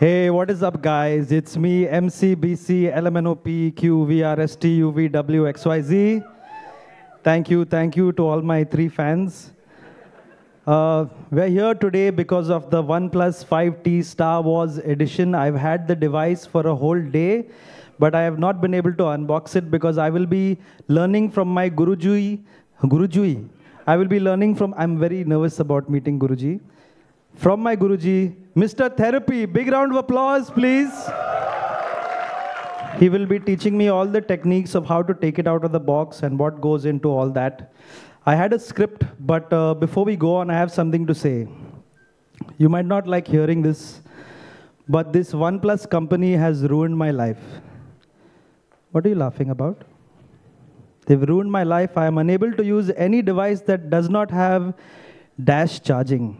Hey, what is up, guys? It's me, MCBC, LMNOP, QVRST, UVWXYZ. Thank you to all my 3 fans. We're here today because of the OnePlus 5T Star Wars edition. I've had the device for a whole day, but I have not been able to unbox it because I will be learning from my Guruji. I will be learning from, I'm very nervous about meeting Guruji. From my Guruji, Mr. Therapy. Big round of applause, please. He will be teaching me all the techniques of how to take it out of the box and what goes into all that. I had a script, but before we go on, I have something to say. You might not like hearing this, but this OnePlus company has ruined my life. What are you laughing about? They've ruined my life. I am unable to use any device that does not have dash charging.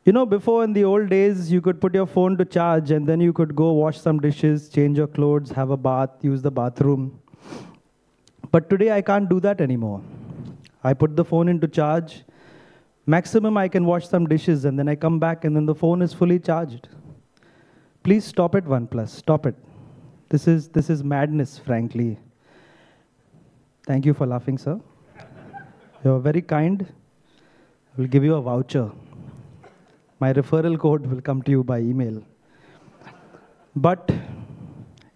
You know, before in the old days, you could put your phone to charge and then you could go wash some dishes, change your clothes, have a bath, use the bathroom. But today I can't do that anymore. I put the phone into charge. Maximum I can wash some dishes and then I come back and then the phone is fully charged. Please stop it, OnePlus. Stop it. This is madness, frankly. Thank you for laughing, sir. You're very kind. I will give you a voucher. My referral code will come to you by email. But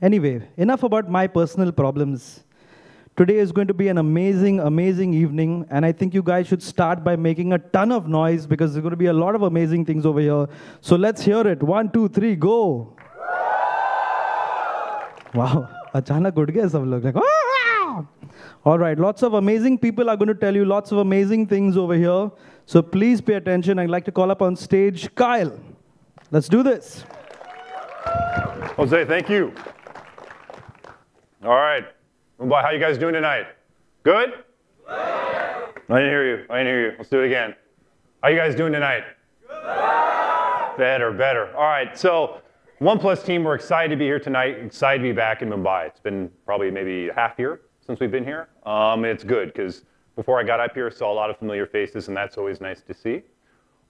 anyway, enough about my personal problems. Today is going to be an amazing, amazing evening, and I think you guys should start by making a ton of noise because there's going to be a lot of amazing things over here. So let's hear it. 1, 2, 3, go. Wow, achanak ud gaya sab log. Like, ah! All right, lots of amazing people are going to tell you lots of amazing things over here. So please pay attention. I'd like to call up on stage Kyle. Let's do this. Jose, thank you. All right. Mumbai, how you guys doing tonight? Good? I didn't hear you. Let's do it again. How you guys doing tonight? Better. All right, so OnePlus team, we're excited to be here tonight, excited to be back in Mumbai. It's been probably maybe a half year since we've been here. It's good because before I got up here, saw a lot of familiar faces, and that's always nice to see.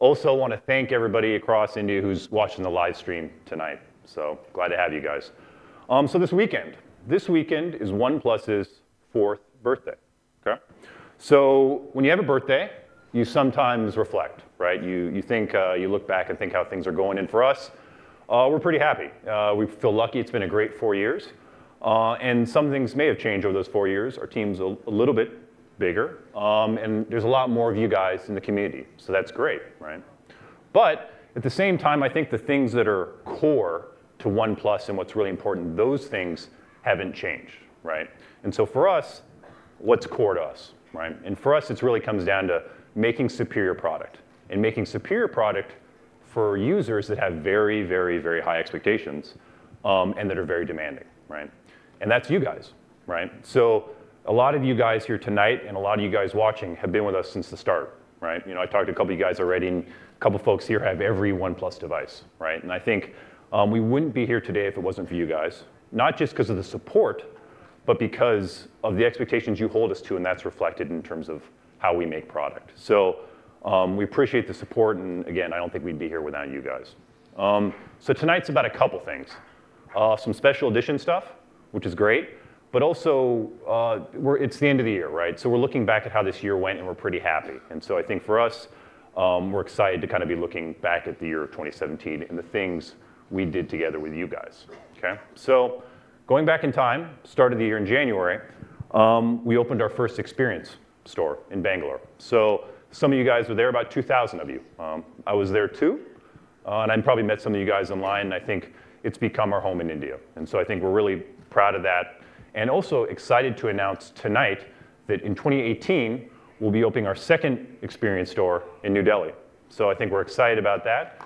Also want to thank everybody across India who's watching the live stream tonight. So glad to have you guys. So this weekend is OnePlus's 4th birthday, okay? So when you have a birthday, you sometimes reflect, right? You think, you look back and think how things are going, and for us, we're pretty happy. We feel lucky. It's been a great 4 years. And some things may have changed over those 4 years. Our team's a little bit bigger, and there's a lot more of you guys in the community, so that's great, right? But at the same time, I think the things that are core to OnePlus and what's really important, those things haven't changed, right? And so for us, what's core to us, right? And for us, it really comes down to making superior product, and making superior product for users that have very, very, very high expectations, and that are very demanding, right? And that's you guys, right? So a lot of you guys here tonight and a lot of you guys watching have been with us since the start, right? You know, I talked to a couple of you guys already, and a couple folks here have every OnePlus device, right? And I think we wouldn't be here today if it wasn't for you guys, not just because of the support, but because of the expectations you hold us to, and that's reflected in terms of how we make product. So we appreciate the support, and again, I don't think we'd be here without you guys. So tonight's about a couple things. Some special edition stuff, which is great. But also, it's the end of the year, right? So we're looking back at how this year went, and we're pretty happy. And so I think for us, we're excited to kind of be looking back at the year of 2017 and the things we did together with you guys, okay? So going back in time, start of the year in January, we opened our first experience store in Bangalore. So some of you guys were there, about 2,000 of you. I was there too, and I probably met some of you guys online, and I think it's become our home in India. And so I think we're really proud of that. And also excited to announce tonight that in 2018, we'll be opening our second experience store in New Delhi. So I think we're excited about that.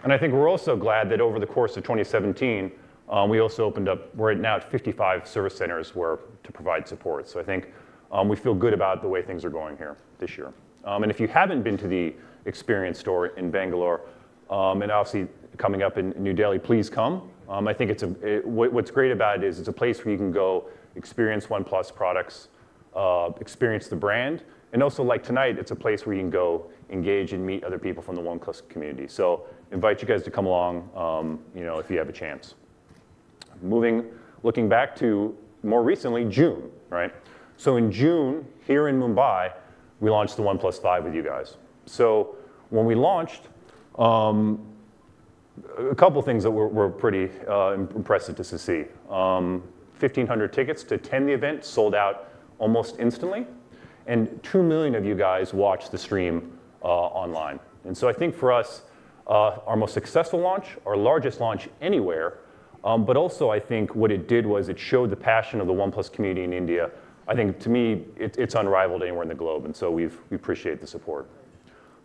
And I think we're also glad that over the course of 2017, we also opened up, we're now at 55 service centers to provide support. So I think we feel good about the way things are going here this year. And if you haven't been to the experience store in Bangalore, and obviously coming up in New Delhi, please come. I think what's great about it is it's a place where you can go experience OnePlus products, experience the brand, And also, like tonight, it's a place where you can go engage and meet other people from the OnePlus community. So invite you guys to come along, if you have a chance. Looking back to more recently, June, right? So in June, here in Mumbai, we launched the OnePlus 5 with you guys. So when we launched, a couple things that were pretty impressive to see. 1,500 tickets to attend the event sold out almost instantly. And 2 million of you guys watched the stream online. And so I think for us, our most successful launch, our largest launch anywhere, but also I think what it did was it showed the passion of the OnePlus community in India. I think to me, it's unrivaled anywhere in the globe, and so we appreciate the support.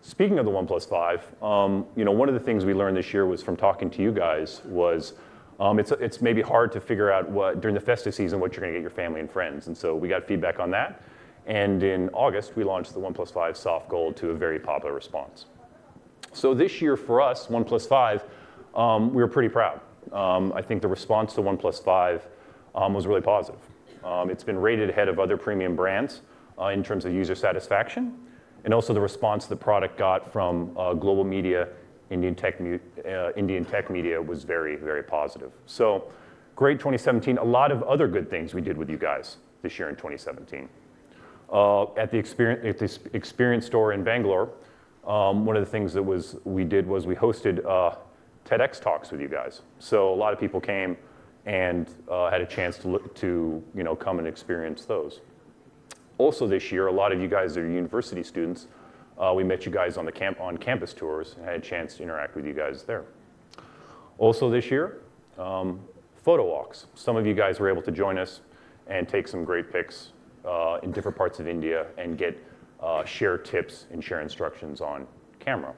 Speaking of the OnePlus 5, one of the things we learned this year was from talking to you guys was it's maybe hard to figure out during the festive season what you're going to get your family and friends, and so we got feedback on that. And in August, we launched the OnePlus 5 Soft Gold to a very popular response. So this year for us, OnePlus 5, we were pretty proud. I think the response to OnePlus 5 was really positive. It's been rated ahead of other premium brands in terms of user satisfaction, and also the response the product got from global media, Indian tech media was very, very positive. So great 2017. A lot of other good things we did with you guys this year in 2017. At the experience store in Bangalore, one of the things that we did was we hosted TEDx talks with you guys. So a lot of people came and had a chance to come and experience those. Also this year, a lot of you guys are university students. We met you guys on campus tours and had a chance to interact with you guys there. Also this year, photo walks. Some of you guys were able to join us and take some great pics in different parts of India and share tips and share instructions on camera.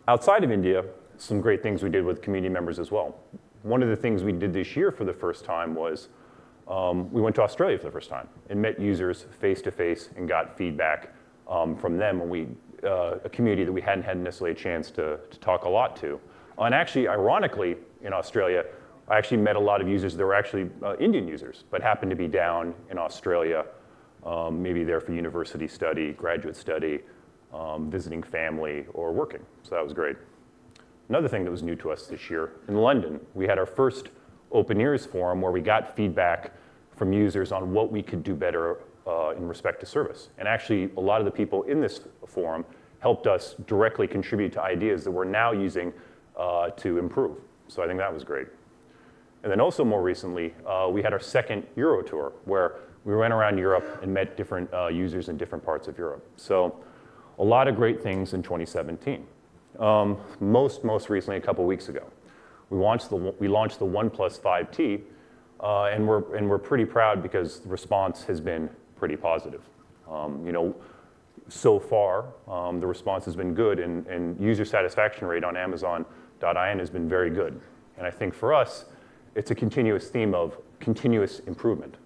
Outside of India, some great things we did with community members as well. One of the things we did this year for the first time was we went to Australia for the first time and met users face-to-face and got feedback from them, and a community that we hadn't had necessarily a chance to talk a lot to. And actually, ironically, in Australia, I actually met a lot of users that were actually Indian users, but happened to be down in Australia, maybe there for university study, graduate study, visiting family, or working. So that was great. Another thing that was new to us this year, in London, we had our first Open Ears forum where we got feedback from users on what we could do better in respect to service. And actually, a lot of the people in this forum helped us directly contribute to ideas that we're now using to improve. So I think that was great. And then also more recently, we had our second Euro tour where we went around Europe and met different users in different parts of Europe. So a lot of great things in 2017. Most recently, a couple weeks ago, we launched the OnePlus 5T, and we're pretty proud because the response has been pretty positive. So far, the response has been good, and user satisfaction rate on Amazon.in has been very good. And I think for us, it's a continuous theme of continuous improvement,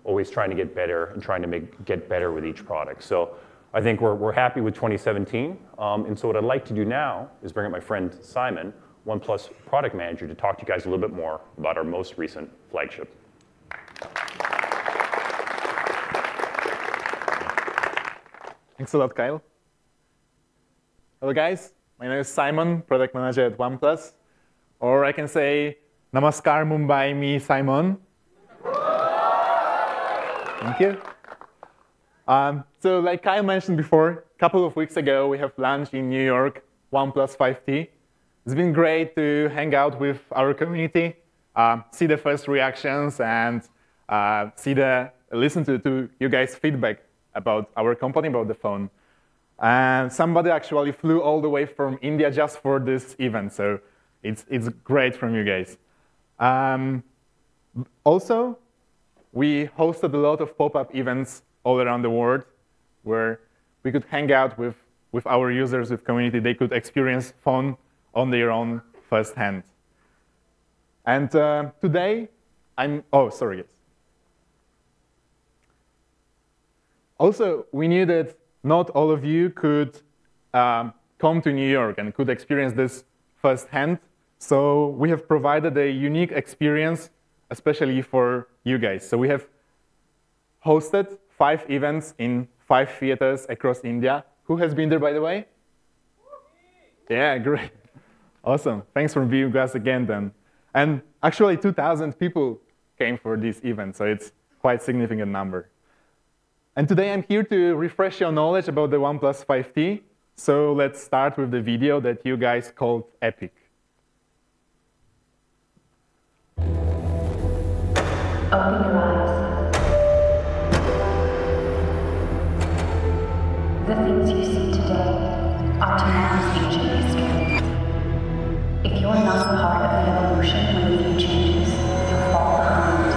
always trying to get better and trying to get better with each product. So I think we're happy with 2017. And so what I'd like to do now is bring up my friend Simon, OnePlus product manager, to talk to you guys a little bit more about our most recent flagship. Thanks a lot, Kyle. Hello, guys. My name is Simon, product manager at OnePlus. Or I can say, Namaskar Mumbai, me Simon. Thank you. So like Kyle mentioned before, a couple of weeks ago, we have launched in New York OnePlus 5T. It's been great to hang out with our community, see the first reactions, and listen to you guys' feedback about our company, about the phone. And somebody actually flew all the way from India just for this event, so it's great from you guys. Also, we hosted a lot of pop-up events all around the world where we could hang out with our users, with community. They could experience phone on their own firsthand. And today, sorry, guys. Also, we knew that not all of you could come to New York and could experience this firsthand. So we have provided a unique experience, especially for you guys. So we have hosted 5 events in 5 theaters across India. Who has been there, by the way? Yeah, great. Awesome. Thanks for being with us again, then. And actually, 2,000 people came for this event, so it's quite a significant number. And today, I'm here to refresh your knowledge about the OnePlus 5T. So let's start with the video that you guys called epic. Open your eyes. The things you see today are tomorrow's ancient history. If you're not part of the evolution when the view changes, you'll fall behind.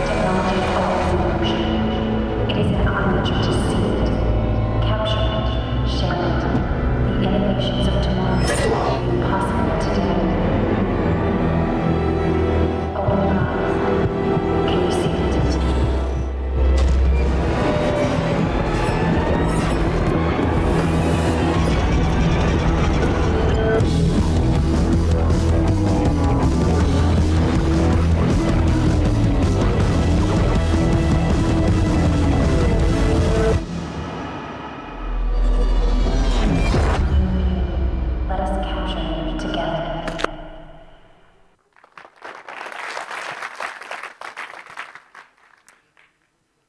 Technology is always in motion. It is in our nature to see it, capture it, share it. The innovations of tomorrow will be possible today. Open your eyes. Can you see it? Let us capture it together.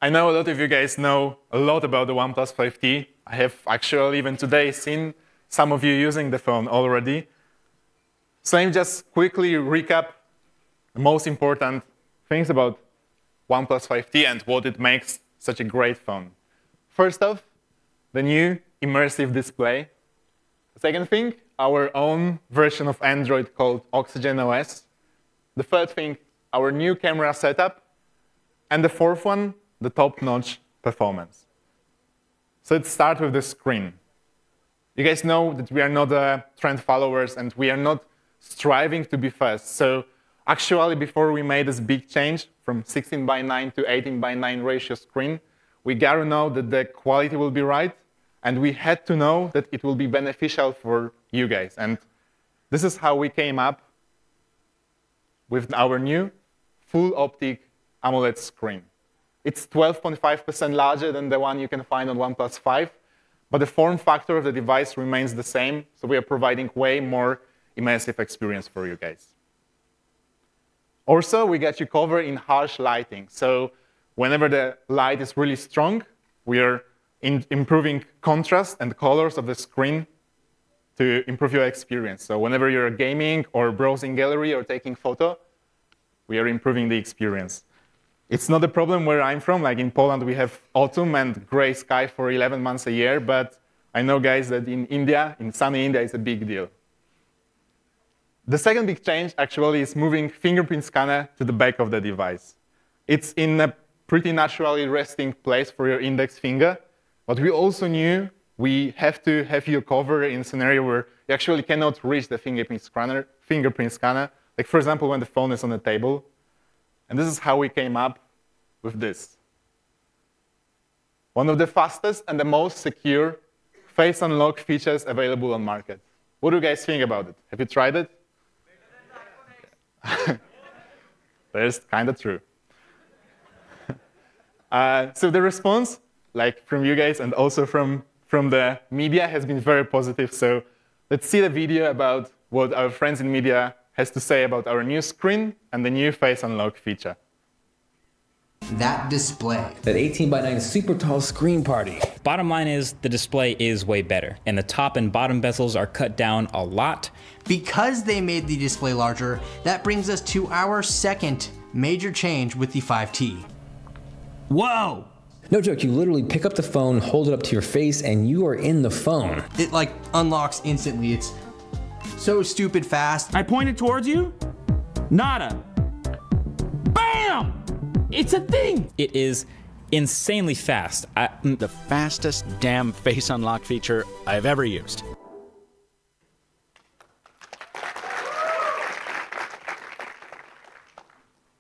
I know a lot of you guys know a lot about the OnePlus 5T. I have actually even today seen some of you using the phone already. So let me just quickly recap the most important things about OnePlus 5T and what it makes such a great phone. First off, the new immersive display. The second thing, our own version of Android called Oxygen OS. The third thing, our new camera setup. And the fourth one, the top-notch performance. So let's start with the screen. You guys know that we are not trend followers and we are not striving to be fast. So actually, before we made this big change from 16:9 to 18:9 ratio screen, we got to know that the quality will be right, and we had to know that it will be beneficial for you guys. And this is how we came up with our new full optic AMOLED screen. It's 12.5% larger than the one you can find on OnePlus 5, but the form factor of the device remains the same, so we are providing way more immersive experience for you guys. Also, we got you covered in harsh lighting. So whenever the light is really strong, we are improving contrast and colors of the screen to improve your experience. So whenever you're gaming or browsing gallery or taking photo, we are improving the experience. It's not a problem where I'm from. Like in Poland, we have autumn and gray sky for 11 months a year. But I know, guys, that in India, in sunny India, it's a big deal. The second big change, actually, is moving fingerprint scanner to the back of the device. It's in a pretty naturally resting place for your index finger. But we also knew we have to have you covered in a scenario where you actually cannot reach the fingerprint scanner. Like, for example, when the phone is on the table. And this is how we came up with this. One of the fastest and the most secure face unlock features available on market. What do you guys think about it? Have you tried it? That's kind of true. So the response, like from you guys and also from the media, has been very positive. So let's see the video about what our friends in media has to say about our new screen and the new face unlock feature. That display. That 18:9 super tall screen party. Bottom line is the display is way better, and the top and bottom bezels are cut down a lot. Because they made the display larger, that brings us to our second major change with the 5T. Whoa! No joke, you literally pick up the phone, hold it up to your face, and you are in the phone. It like unlocks instantly. It's so stupid fast. I pointed towards you. Nada. Bam! It's a thing! It is insanely fast. The fastest damn face unlock feature I've ever used.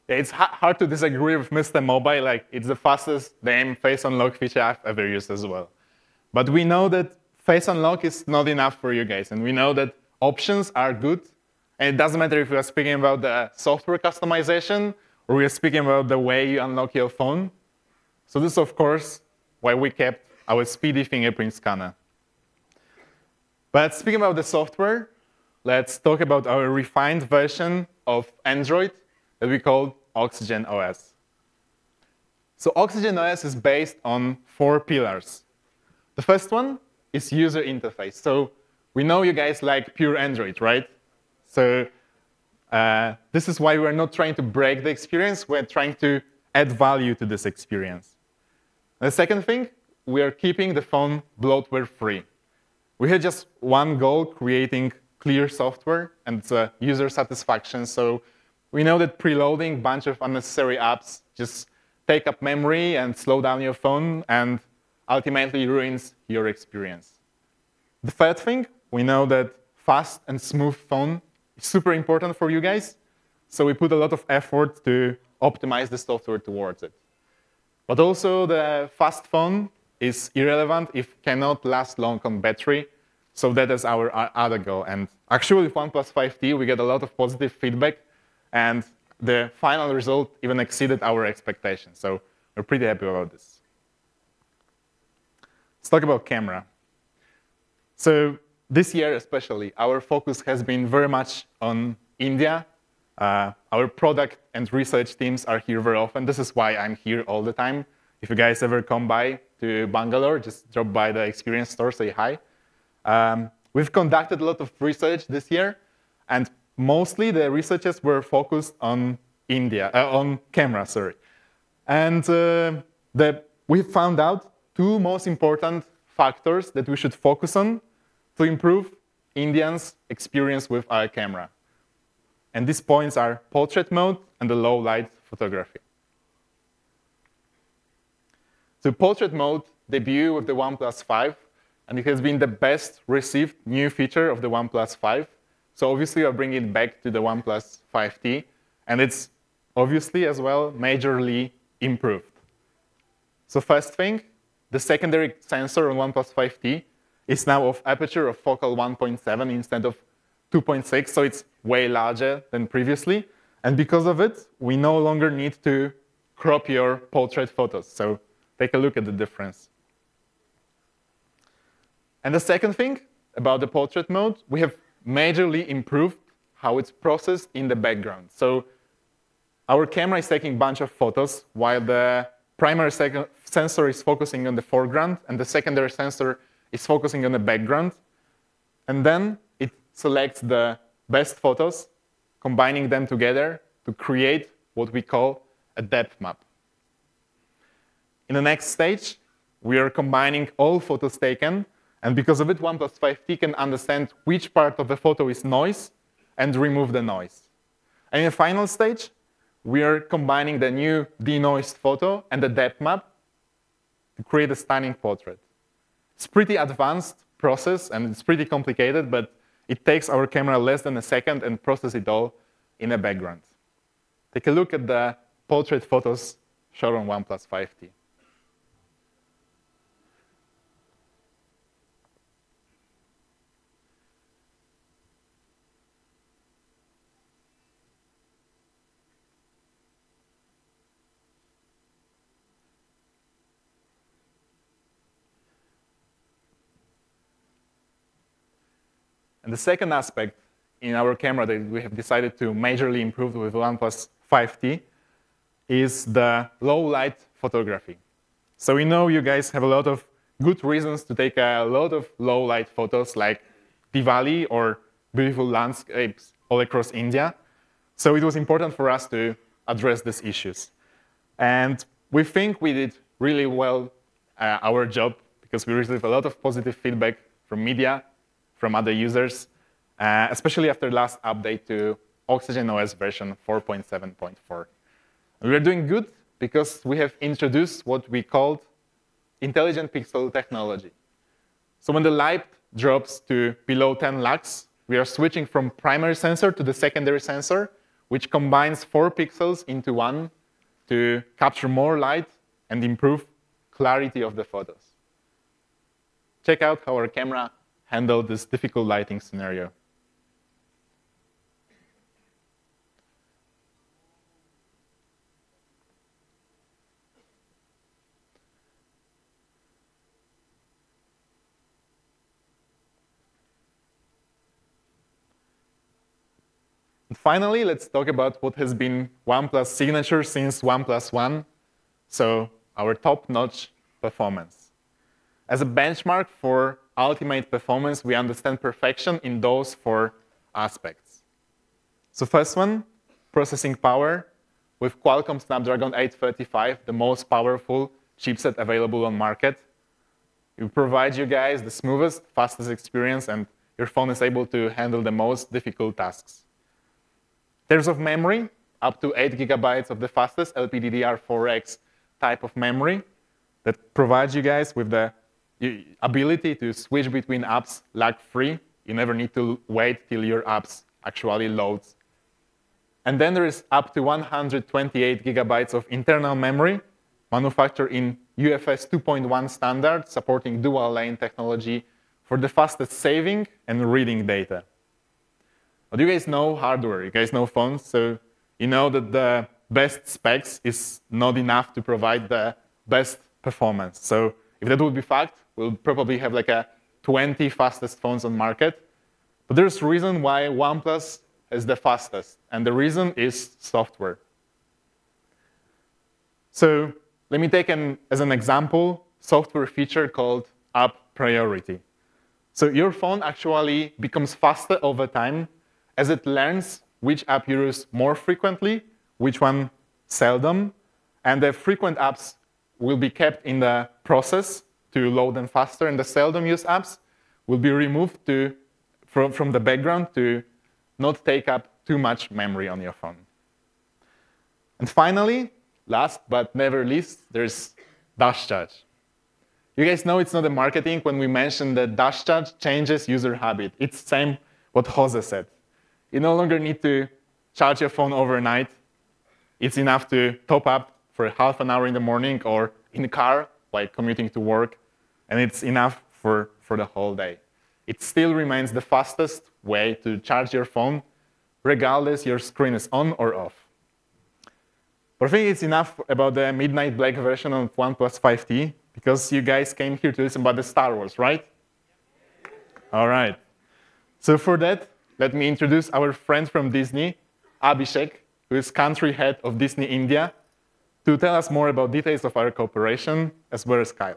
Yeah, it's hard to disagree with Mr. Mobile. Like, it's the fastest damn face unlock feature I've ever used as well. But we know that face unlock is not enough for you guys, and we know that options are good. And it doesn't matter if we are speaking about the software customization or we are speaking about the way you unlock your phone. So this is, of course, why we kept our speedy fingerprint scanner. But speaking about the software, let's talk about our refined version of Android that we call Oxygen OS. So Oxygen OS is based on 4 pillars. The first one is user interface. So we know you guys like pure Android, right? So this is why we're not trying to break the experience. We're trying to add value to this experience. The second thing, we are keeping the phone bloatware-free. We had just one goal, creating clear software and user satisfaction. So we know that preloading a bunch of unnecessary apps just take up memory and slow down your phone and ultimately ruins your experience. The third thing, we know that fast and smooth phone is super important for you guys. So we put a lot of effort to optimize the software towards it. But also the fast phone is irrelevant if it cannot last long on battery. So that is our other goal. And actually with OnePlus 5T, we get a lot of positive feedback. And the final result even exceeded our expectations. So we're pretty happy about this. Let's talk about camera. So this year especially, our focus has been very much on India. Our product and research teams are here very often. This is why I'm here all the time. If you guys ever come by to Bangalore, just drop by the experience store, say hi. We've conducted a lot of research this year, and mostly the researchers were focused on India, on camera, sorry. And we found out 2 most important factors that we should focus on to improve Indians' experience with our camera. And these points are portrait mode and the low light photography. So portrait mode debuted with the OnePlus 5, and it has been the best received new feature of the OnePlus 5. So obviously, we're bringing it back to the OnePlus 5T, and it's obviously as well majorly improved. So first thing, the secondary sensor on OnePlus 5T is now of aperture of focal 1.7 instead of 2.6, so it's way larger than previously. And because of it, we no longer need to crop your portrait photos. So take a look at the difference. And the second thing about the portrait mode, we have majorly improved how it's processed in the background. So our camera is taking a bunch of photos while the primary sensor is focusing on the foreground and the secondary sensor is focusing on the background. And then it selects the best photos, combining them together to create what we call a depth map. In the next stage, we are combining all photos taken, and because of it, OnePlus 5T can understand which part of the photo is noise and remove the noise. And in the final stage, we are combining the new denoised photo and the depth map to create a stunning portrait. It's a pretty advanced process, and it's pretty complicated, but it takes our camera less than a second and processes it all in the background. Take a look at the portrait photos shown on OnePlus 5T. And the second aspect in our camera that we have decided to majorly improve with OnePlus 5T is the low light photography. So we know you guys have a lot of good reasons to take a lot of low light photos like Diwali or beautiful landscapes all across India. So it was important for us to address these issues. And we think we did really well our job because we received a lot of positive feedback from media, from other users, especially after the last update to Oxygen OS version 4.7.4. We are doing good because we have introduced what we called intelligent pixel technology. So when the light drops to below 10 lux, we are switching from primary sensor to the secondary sensor, which combines 4 pixels into 1 to capture more light and improve clarity of the photos. Check out how our camera handled this difficult lighting scenario. And finally, let's talk about what has been OnePlus' signature since OnePlus One, so our top-notch performance. As a benchmark for ultimate performance, we understand perfection in those 4 aspects. So first one, processing power. With Qualcomm Snapdragon 835, the most powerful chipset available on market. We provide you guys the smoothest, fastest experience, and your phone is able to handle the most difficult tasks. In terms of memory, up to 8 GB of the fastest LPDDR4X type of memory that provides you guys with the ability to switch between apps lag-free. You never need to wait till your apps actually loads. And then there is up to 128 GB of internal memory, manufactured in UFS 2.1 standard, supporting dual-lane technology for the fastest saving and reading data. But you guys know hardware, you guys know phones, so you know that the best specs is not enough to provide the best performance. So if that would be fact, we'll probably have like a 20 fastest phones on market. But there's a reason why OnePlus is the fastest, and the reason is software. So let me take as an example software feature called App Priority. So your phone actually becomes faster over time as it learns which app you use more frequently, which one seldom, and the frequent apps will be kept in the process to load them faster, and the seldom used apps will be removed from the background to not take up too much memory on your phone. And finally, last but never least, there's Dash Charge. You guys know it's not a marketing when we mention that Dash Charge changes user habit. It's the same what Jose said. You no longer need to charge your phone overnight. It's enough to top up for half an hour in the morning or in the car while commuting to work, and it's enough for the whole day. It still remains the fastest way to charge your phone, regardless your screen is on or off. But I think it's enough about the midnight black version of OnePlus 5T, because you guys came here to listen about the Star Wars, right? All right. So for that, let me introduce our friend from Disney, Abhishek, who is country head of Disney India, to tell us more about details of our cooperation, as well as Kyle.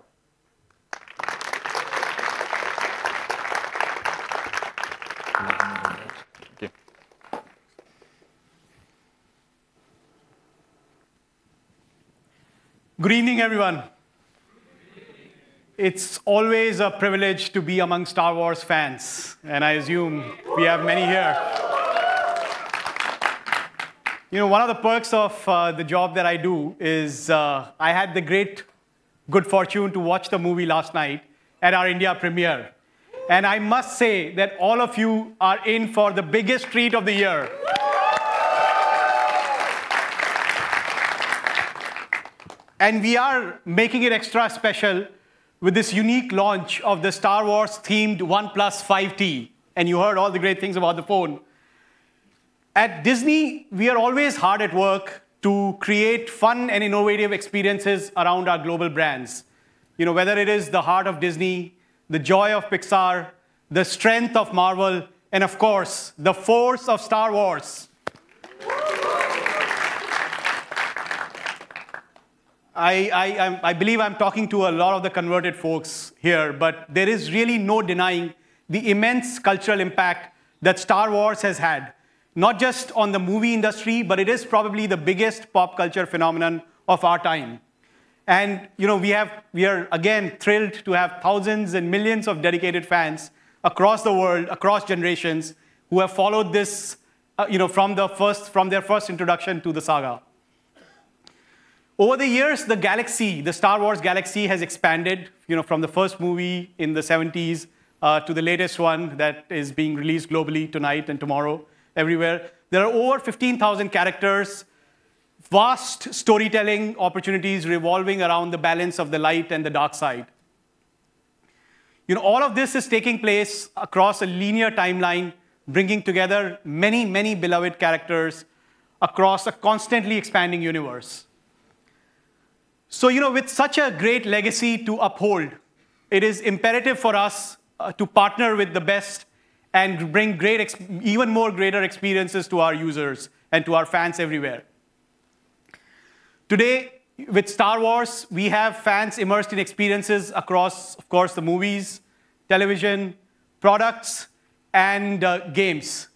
Good evening, everyone. It's always a privilege to be among Star Wars fans, and I assume we have many here. You know, one of the perks of the job that I do is I had the good fortune to watch the movie last night at our India premiere. And I must say that all of you are in for the biggest treat of the year. And we are making it extra special with this unique launch of the Star Wars-themed OnePlus 5T. And you heard all the great things about the phone. At Disney, we are always hard at work to create fun and innovative experiences around our global brands. You know, whether it is the heart of Disney, the joy of Pixar, the strength of Marvel, and of course, the force of Star Wars. I believe I'm talking to a lot of the converted folks here, but there is really no denying the immense cultural impact that Star Wars has had, not just on the movie industry, but it is probably the biggest pop culture phenomenon of our time. And you know, we are again thrilled to have thousands and millions of dedicated fans across the world, across generations, who have followed this from their first introduction to the saga. Over the years, the Star Wars galaxy has expanded, from the first movie in the 70s to the latest one that is being released globally tonight and tomorrow, everywhere. There are over 15,000 characters, vast storytelling opportunities revolving around the balance of the light and the dark side. All of this is taking place across a linear timeline, bringing together many, many beloved characters across a constantly expanding universe. So, with such a great legacy to uphold, it is imperative for us to partner with the best and bring even more greater experiences to our users and to our fans everywhere. Today, with Star Wars, we have fans immersed in experiences across, of course, the movies, television, products, and games.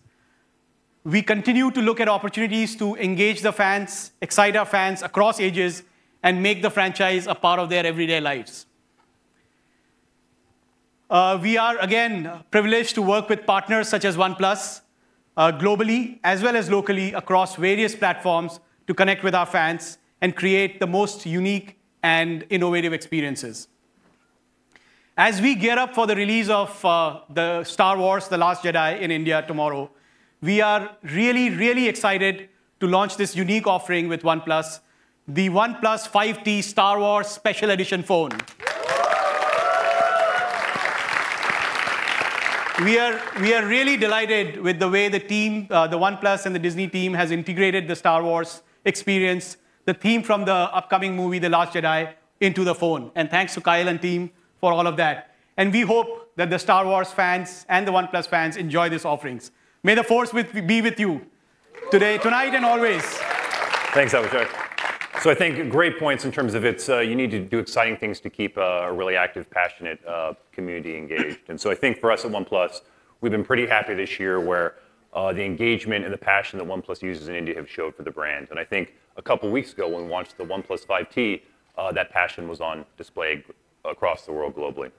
We continue to look at opportunities to engage the fans, excite our fans across ages, and make the franchise a part of their everyday lives. We are, again, privileged to work with partners such as OnePlus, globally as well as locally across various platforms to connect with our fans and create the most unique and innovative experiences. As we gear up for the release of the Star Wars The Last Jedi in India tomorrow, we are really, really excited to launch this unique offering with OnePlus, the OnePlus 5T Star Wars Special Edition phone. We are really delighted with the way the team, the OnePlus and the Disney team has integrated the Star Wars experience, the theme from the upcoming movie, The Last Jedi, into the phone. And thanks to Kyle and team for all of that. And we hope that the Star Wars fans and the OnePlus fans enjoy these offerings. May the Force be with you today, tonight, and always. Thanks, Abhishek. So I think great points in terms of you need to do exciting things to keep a really active, passionate community engaged. And so I think for us at OnePlus, we've been pretty happy this year where the engagement and the passion that OnePlus users in India have showed for the brand. And I think a couple weeks ago when we launched the OnePlus 5T, that passion was on display across the world globally.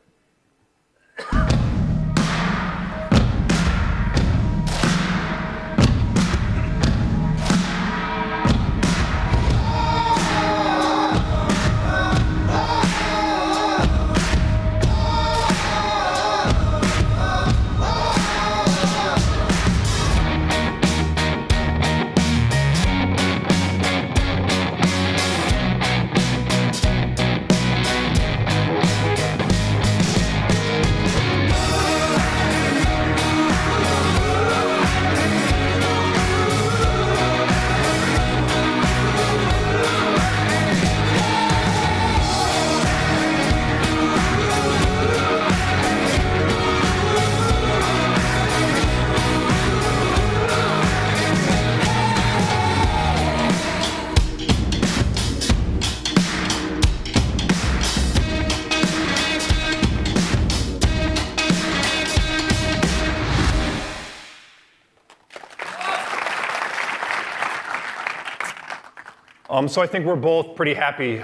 So I think we're both pretty happy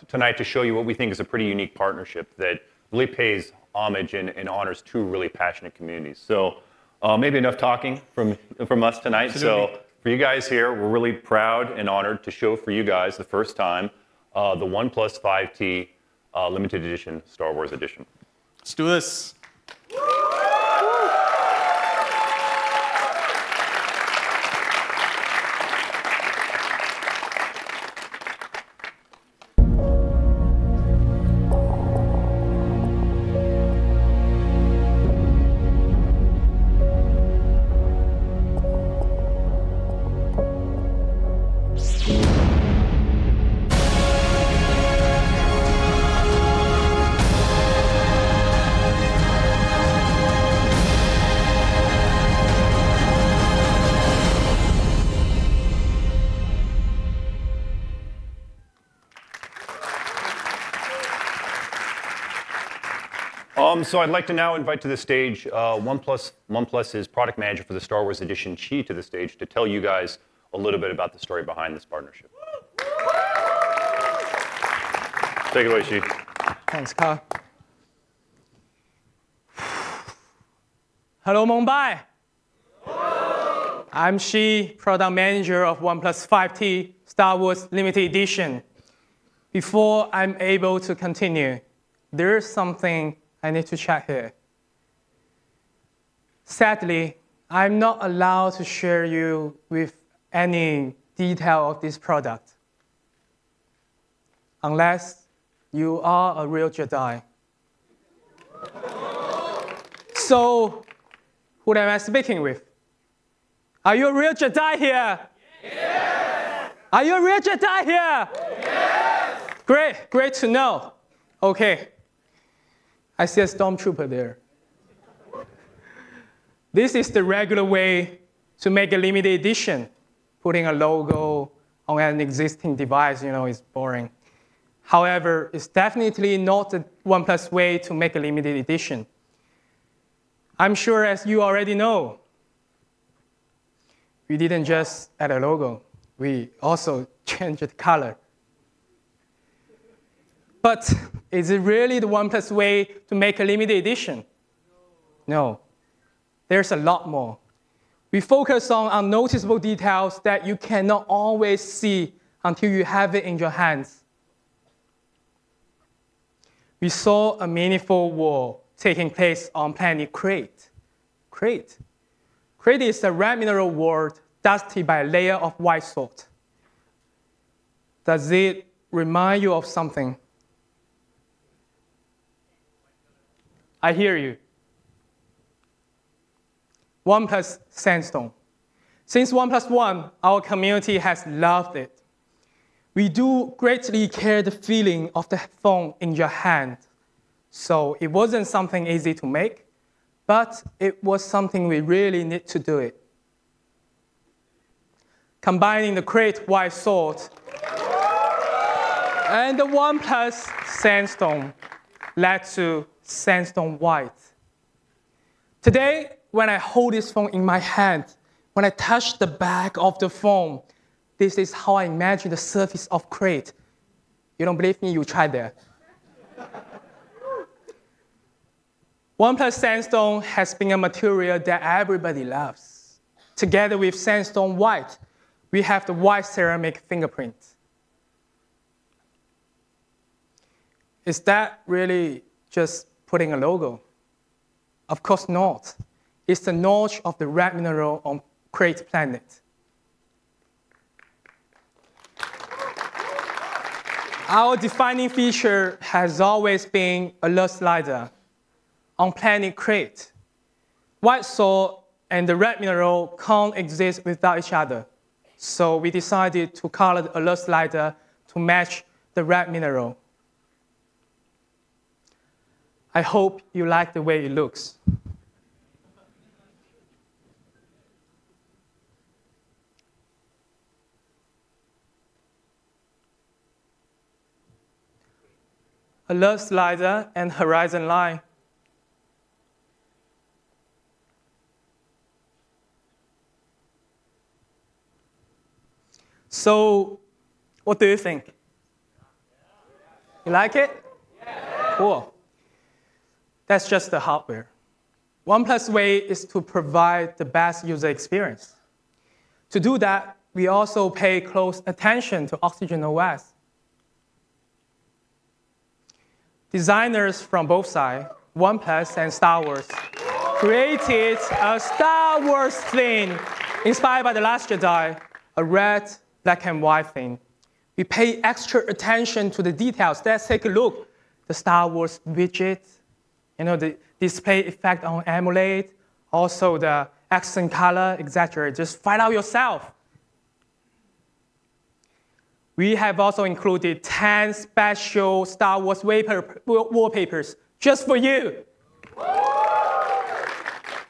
tonight to show you what we think is a pretty unique partnership that really pays homage and honors two really passionate communities. So maybe enough talking from us tonight. Absolutely. So for you guys here, we're really proud and honored to show for you guys the first time the OnePlus 5T limited edition Star Wars edition. Let's do this. So I'd like to now invite to the stage OnePlus's product manager for the Star Wars edition, Chi, to the stage to tell you guys a little bit about the story behind this partnership. Take it away, Chi. Thanks, Carl. Hello, Mumbai. I'm Shi, product manager of OnePlus 5T Star Wars Limited Edition. Before I'm able to continue, there's something I need to check here. Sadly, I'm not allowed to share you with any detail of this product unless you are a real Jedi. So, who am I speaking with? Are you a real Jedi here? Yes! Are you a real Jedi here? Yes! Great to know. Okay. I see a stormtrooper there. This is the regular way to make a limited edition. Putting a logo on an existing device, is boring. However, it's definitely not the OnePlus way to make a limited edition. I'm sure, as you already know, we didn't just add a logo. We also changed the color. But is it really the OnePlus way to make a limited edition? No. There's a lot more. We focus on unnoticeable details that you cannot always see until you have it in your hands. We saw a meaningful war taking place on planet Crete. Crete is a red mineral world dusted by a layer of white salt. Does it remind you of something? I hear you. OnePlus Sandstone. Since OnePlus One, our community has loved it. We do greatly care the feeling of the phone in your hand. So it wasn't something easy to make, but it was something we really need to do it. Combining the Crete white salt and the OnePlus Sandstone led to Sandstone White. Today, when I hold this phone in my hand, when I touch the back of the phone, this is how I imagine the surface of Crete. You don't believe me? You try that. OnePlus Sandstone has been a material that everybody loves. Together with Sandstone White, we have the white ceramic fingerprint. Is that really just putting a logo? Of course not. It's the notch of the red mineral on Crete planet. Our defining feature has always been alert slider. On planet Crete, white salt and the red mineral can't exist without each other. So we decided to color the alert slider to match the red mineral. I hope you like the way it looks. Alert slider and horizon line. So, what do you think? You like it? Cool. That's just the hardware. OnePlus way is to provide the best user experience. To do that, we also pay close attention to Oxygen OS. Designers from both sides, OnePlus and Star Wars, created a Star Wars theme inspired by The Last Jedi, a red, black and white theme. We pay extra attention to the details. Let's take a look. The Star Wars widget, the display effect on AMOLED, also the accent color, etc. Just find out yourself. We have also included 10 special Star Wars wallpapers just for you.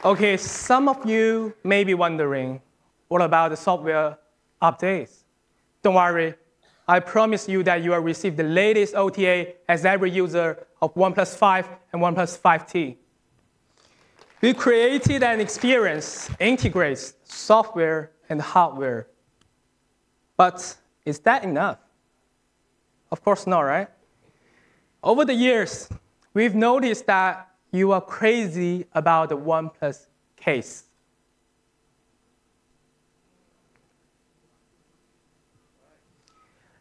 Okay, some of you may be wondering, what about the software updates? Don't worry, I promise you that you will receive the latest OTA as every user of OnePlus 5 and OnePlus 5T. We created an experience that integrates software and hardware. But is that enough? Of course not, right? Over the years, we've noticed that you are crazy about the OnePlus case.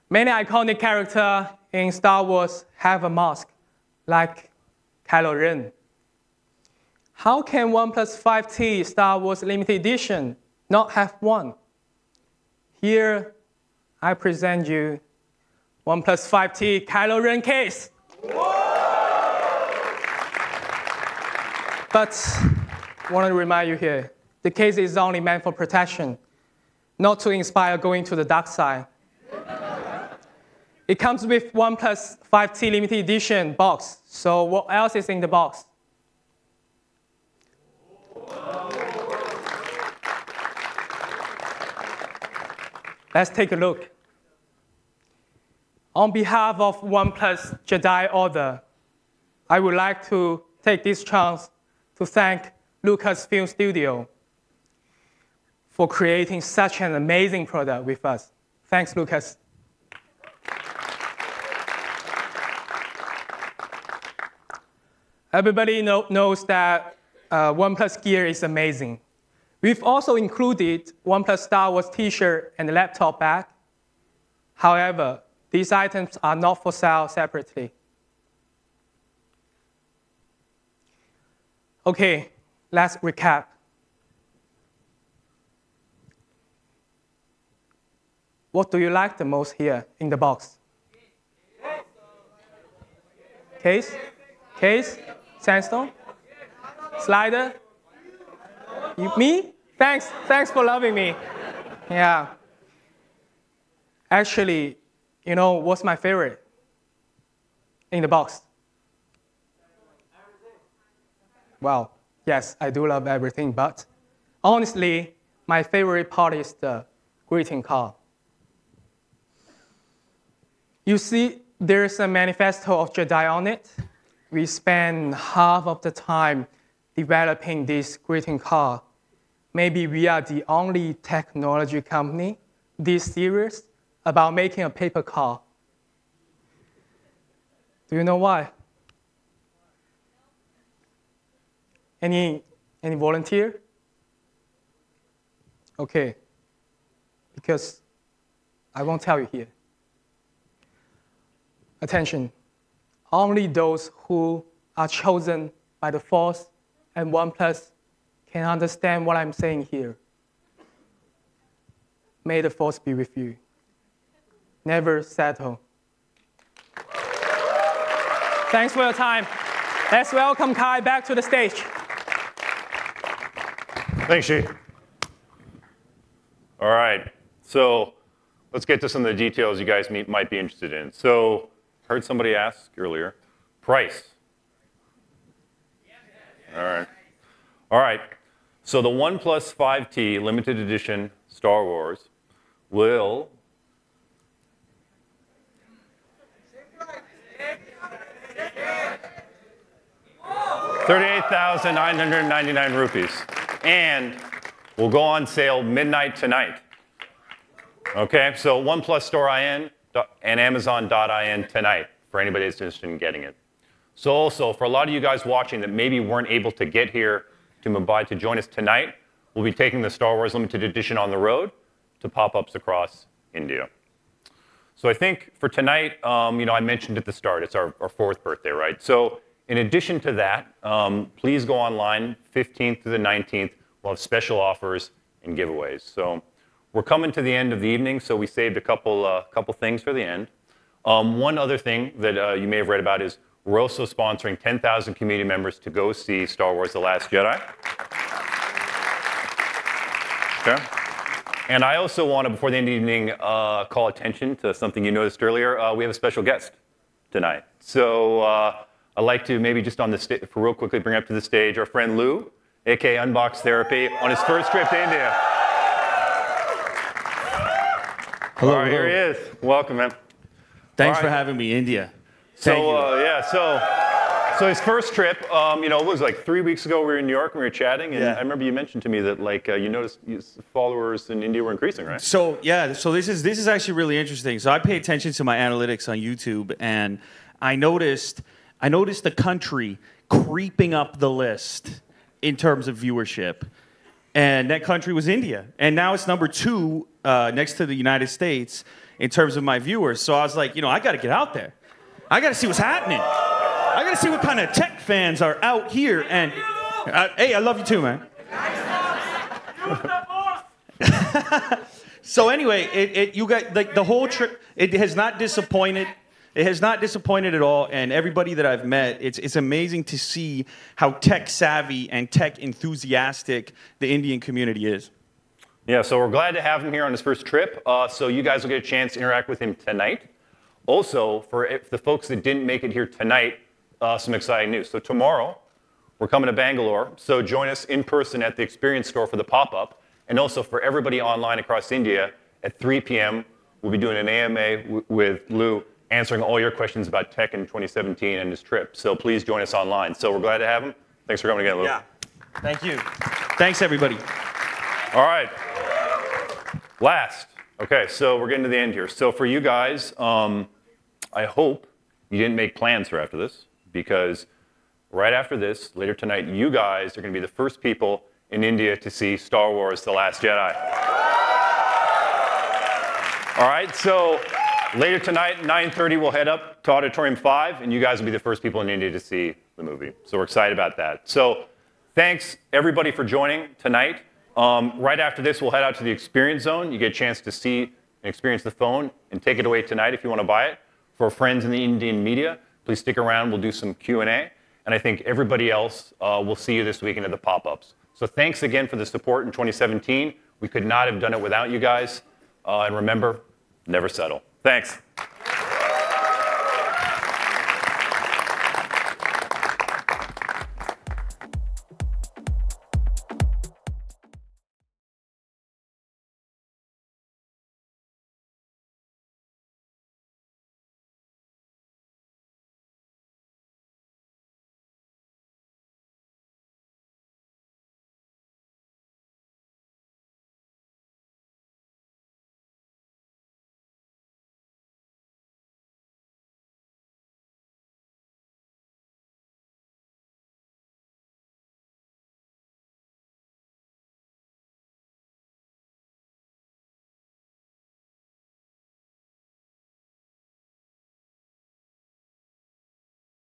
Many iconic characters in Star Wars have a mask, like Kylo Ren. How can OnePlus 5T Star Wars Limited Edition not have one? Here, I present you OnePlus 5T Kylo Ren case. But I want to remind you here, the case is only meant for protection, not to inspire going to the dark side. It comes with OnePlus 5T Limited Edition box. So what else is in the box? Let's take a look. On behalf of OnePlus Jedi Order, I would like to take this chance to thank Lucasfilm Studio for creating such an amazing product with us. Thanks, Lucas. Everybody knows that OnePlus gear is amazing. We've also included OnePlus Star Wars t-shirt and laptop bag. However, these items are not for sale separately. Okay, let's recap. What do you like the most here in the box? Case? Case? Sandstone? Slider? Me? Thanks for loving me. Yeah. Actually, you know what's my favorite in the box? Well, yes, I do love everything, but honestly, my favorite part is the greeting card. You see, there's a manifesto of Jedi on it. We spend half of the time developing this greeting card. Maybe we are the only technology company this serious about making a paper card. Do you know why? Any volunteer? Okay, because I won't tell you here. Attention, only those who are chosen by the Force and OnePlus can understand what I'm saying here. May the Force be with you. Never settle. Thanks for your time. Let's welcome Kai back to the stage. Thanks, Shi. All right, so let's get to some of the details you guys might be interested in. So, heard somebody ask earlier, price. All right. So the OnePlus 5T limited edition Star Wars will $38,999 rupees, and will go on sale midnight tonight. Okay, so OnePlus Store IN and Amazon.in tonight for anybody that's interested in getting it. So also, for a lot of you guys watching that maybe weren't able to get here to Mumbai to join us tonight, we'll be taking the Star Wars Limited Edition on the road to pop-ups across India. So I think for tonight, you know, I mentioned at the start, it's our 4th birthday, right? So in addition to that, please go online, 15th to the 19th. We'll have special offers and giveaways. So we're coming to the end of the evening, so we saved a couple things for the end. One other thing that you may have read about is we're also sponsoring 10,000 community members to go see Star Wars The Last Jedi. Okay. And I also want to, before the end of the evening, call attention to something you noticed earlier. We have a special guest tonight. So I'd like to maybe just on the stage, for real quickly, bring up to the stage our friend Lou, aka Unbox Therapy, on his first trip to India. Hello, all right, hello. here he is. Welcome, man. Thanks for having me, India. So his first trip, you know, it was like 3 weeks ago. We were in New York and we were chatting, and I remember you mentioned to me that like you noticed followers in India were increasing, right? So yeah, so this is actually really interesting. So I pay attention to my analytics on YouTube, and I noticed the country creeping up the list in terms of viewership, and that country was India, and now it's number 2 next to the United States in terms of my viewers. So I was like, you know, I got to get out there. I got to see what's happening. I got to see what kind of tech fans are out here. And hey, I love you too, man. So anyway, you got like the whole trip. It has not disappointed. It has not disappointed at all. And everybody that I've met, it's amazing to see how tech savvy and tech enthusiastic the Indian community is. Yeah, so we're glad to have him here on his first trip. So you guys will get a chance to interact with him tonight. Also, for the folks that didn't make it here tonight, some exciting news. So tomorrow, we're coming to Bangalore. So join us in person at the Experience Store for the pop-up. And also for everybody online across India, at 3 p.m., we'll be doing an AMA with Lou, answering all your questions about tech in 2017 and his trip. So please join us online. So we're glad to have him. Thanks for coming again, Lou. Yeah. Thank you. Thanks, everybody. All right. Last. Okay, so we're getting to the end here. So for you guys, I hope you didn't make plans for after this, because right after this, later tonight, you guys are going to be the first people in India to see Star Wars: The Last Jedi. All right, so later tonight, 9:30, we'll head up to Auditorium 5, and you guys will be the first people in India to see the movie. So we're excited about that. So thanks, everybody, for joining tonight. Right after this, we'll head out to the Experience Zone. You get a chance to see and experience the phone, and take it away tonight if you want to buy it. For friends in the Indian media, please stick around. We'll do some Q&A. And I think everybody else will see you this weekend at the pop-ups. So thanks again for the support in 2017. We could not have done it without you guys. And remember, never settle. Thanks.